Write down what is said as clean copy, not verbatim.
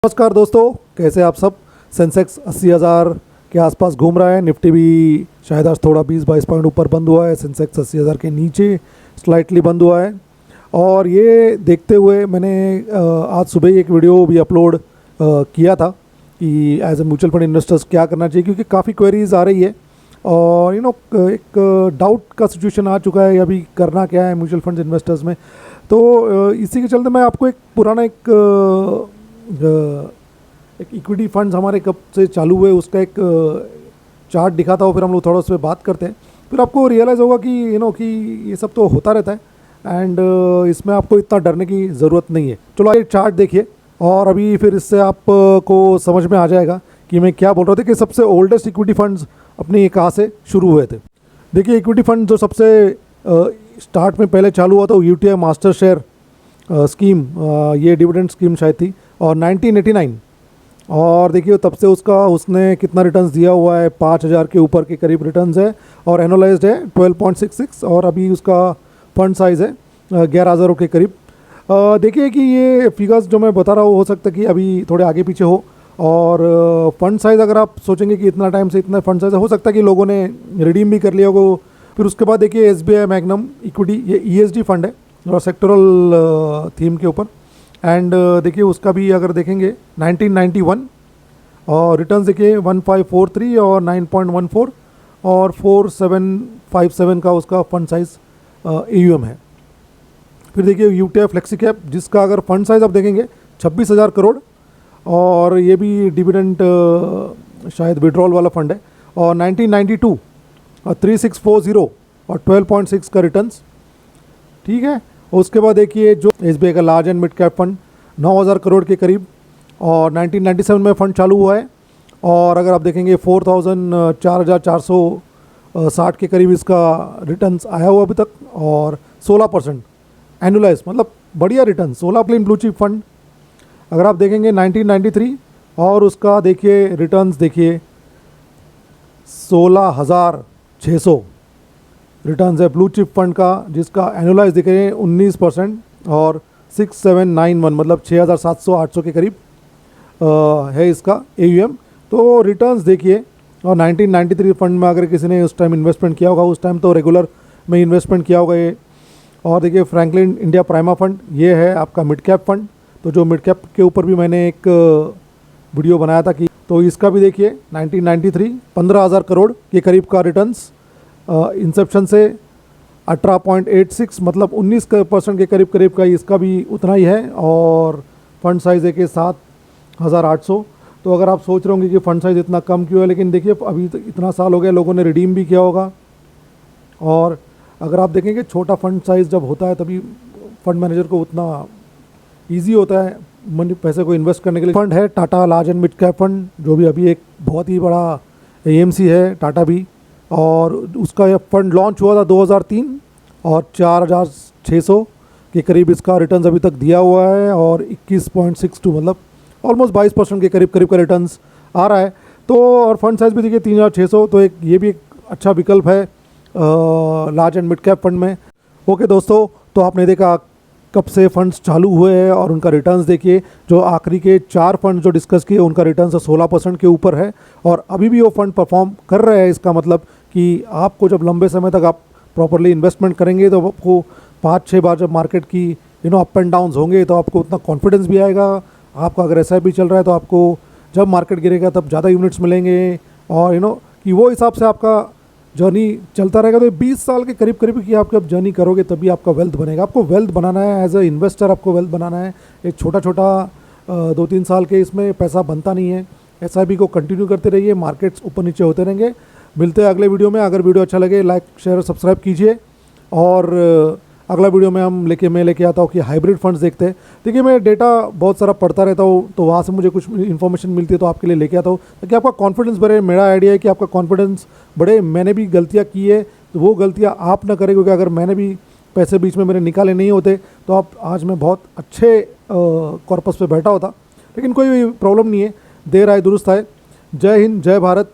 नमस्कार दोस्तों, कैसे आप सब। सेंसेक्स 80,000 के आसपास घूम रहा है। निफ्टी भी शायद आज थोड़ा 20-22 पॉइंट ऊपर बंद हुआ है। सेंसेक्स 80,000 के नीचे स्लाइटली बंद हुआ है। और ये देखते हुए मैंने आज सुबह ही एक वीडियो भी अपलोड किया था कि as a mutual fund investors क्या करना चाहिए, क्योंकि काफ़ी क्वेरीज आ रही है और एक डाउट का सिचुएशन आ चुका है अभी करना क्या है म्यूचुअल फंड इन्वेस्टर्स में। तो इसी के चलते मैं आपको एक पुराना एक इक्विटी फंड्स हमारे कब से चालू हुए उसका एक चार्ट दिखाता हूँ, फिर हम लोग थोड़ा उस पर बात करते हैं। फिर आपको रियलाइज़ होगा कि कि ये सब तो होता रहता है एंड इसमें आपको इतना डरने की ज़रूरत नहीं है। चलो ये चार्ट देखिए और अभी फिर इससे आपको समझ में आ जाएगा कि मैं क्या बोल रहा था कि सबसे ओल्डेस्ट इक्विटी फंड्स अपनी कहाँ से शुरू हुए थे। देखिए, इक्विटी फंड जो सबसे स्टार्ट में पहले चालू हुआ था वो यूटीआई मास्टर शेयर स्कीम, ये डिविडेंड स्कीम शायद थी, और 1989। और देखिए तब से उसने कितना रिटर्न्स दिया हुआ है, 5,000 के ऊपर के करीब रिटर्न्स है और एनुअलाइज्ड है 12.66। और अभी उसका फंड साइज़ है 11,000 के करीब। देखिए कि ये फिगर्स जो मैं बता रहा हूँ हो सकता है कि अभी थोड़े आगे पीछे हो। और फंड साइज़ अगर आप सोचेंगे कि इतना टाइम से इतना फंड साइज़ हो सकता है कि लोगों ने रिडीम भी कर लिया होगा। फिर उसके बाद देखिए SBI मैग्नम इक्विटी, ये ESG फंड है और सेक्टरल थीम के ऊपर। एंड देखिए उसका भी अगर देखेंगे 1991 और रिटर्न्स देखिए 1543 और 9.14 और 4757 का उसका फंड साइज AUM है। फिर देखिए यूटीआई फ्लेक्सी कैप, जिसका अगर फंड साइज आप देखेंगे 26,000 करोड़ और ये भी डिविडेंड शायद विड्रॉल वाला फंड है। और 1992 और 3640 और 12.6 का रिटर्न्स, ठीक है। उसके बाद देखिए जो SBI का large and mid cap fund 9,000 crore के करीब और 1997 में फंड चालू हुआ है। और अगर आप देखेंगे 4,460 के करीब इसका रिटर्न्स आया हुआ अभी तक और 16% एनुअलाइज, मतलब बढ़िया return. 16 plain blue chip fund अगर आप देखेंगे 1993 और उसका देखिए रिटर्न्स देखिए 16,600 रिटर्न्स है ब्लू चिप फंड का, जिसका एनुअलाइज दिख रहे हैं 19% और 6791 मतलब 6,700-800 के करीब है इसका AUM। तो रिटर्न्स देखिए। और 1993 फंड में अगर किसी ने उस टाइम इन्वेस्टमेंट किया होगा, उस टाइम तो रेगुलर में इन्वेस्टमेंट किया होगा ये। और देखिए फ्रैंकलिन इंडिया प्राइमा फंड, ये है आपका मिड कैप फंड। तो जो मिड कैप के ऊपर भी मैंने एक वीडियो बनाया था कि तो इसका भी देखिए 1993 15,000 करोड़ के करीब का रिटर्न्स, इंसेप्शन से 18.86 मतलब 19% के करीब का इसका भी उतना ही है। और फंड साइज़ है कि 7,800। तो अगर आप सोच रहे होंगे कि फ़ंड साइज़ इतना कम क्यों है, लेकिन देखिए अभी तो इतना साल हो गया, लोगों ने रिडीम भी किया होगा। और अगर आप देखेंगे छोटा फंड साइज़ जब होता है तभी फंड मैनेजर को उतना ईजी होता है मनी पैसे को इन्वेस्ट करने के लिए। फंड है Tata large and mid cap fund, जो भी अभी एक बहुत ही बड़ा AMC है टाटा भी। और उसका यह फंड लॉन्च हुआ था 2003 और 4,600 के करीब इसका रिटर्न्स अभी तक दिया हुआ है और 21.62 मतलब ऑलमोस्ट 22% के करीब का रिटर्न्स आ रहा है। तो और फंड साइज़ भी देखिए 3,600, तो ये भी एक अच्छा विकल्प है large and mid cap fund में। ओके दोस्तों, तो आपने देखा कब से फंड्स चालू हुए हैं और उनका रिटर्न्स देखिए। जो आखिरी के 4 फंड जो डिस्कस किए उनका रिटर्न्स 16% के ऊपर है और अभी भी वो फंड परफॉर्म कर रहे हैं। इसका मतलब कि आपको जब लंबे समय तक आप प्रॉपरली इन्वेस्टमेंट करेंगे तो आपको 5-6 बार जब मार्केट की अप एंड डाउन्स होंगे तो आपको उतना कॉन्फिडेंस भी आएगा। आपका अगर SIP चल रहा है तो आपको जब मार्केट गिरेगा तब ज़्यादा यूनिट्स मिलेंगे और कि वो हिसाब से आपका जर्नी चलता रहेगा। तो 20 साल के करीब की आप जब जर्नी करोगे तभी आपका वेल्थ बनेगा। आपको वेल्थ बनाना है एज ए इन्वेस्टर, आपको वेल्थ बनाना है। एक छोटा 2-3 साल के इसमें पैसा बनता नहीं है। SIP को कंटिन्यू करते रहिए, मार्केट्स ऊपर नीचे होते रहेंगे। मिलते हैं अगले वीडियो में। अगर वीडियो अच्छा लगे लाइक शेयर और सब्सक्राइब कीजिए। और अगला वीडियो में मैं लेके आता हूँ कि हाइब्रिड फंड्स देखते हैं। देखिए मैं डेटा बहुत सारा पढ़ता रहता हूँ तो वहाँ से मुझे कुछ इन्फॉर्मेशन मिलती है तो आपके लिए लेके आता हूँ ताकि आपका कॉन्फिडेंस बढ़े। मेरा आइडिया है कि आपका कॉन्फिडेंस बढ़े। मैंने भी गलतियाँ की है तो वो गलतियाँ आप ना करें, क्योंकि अगर मैंने भी पैसे बीच में मेरे निकाले नहीं होते तो आप आज मैं बहुत अच्छे कॉर्पस पे बैठा होता। लेकिन कोई प्रॉब्लम नहीं है, देर आए दुरुस्त आए। जय हिंद, जय भारत।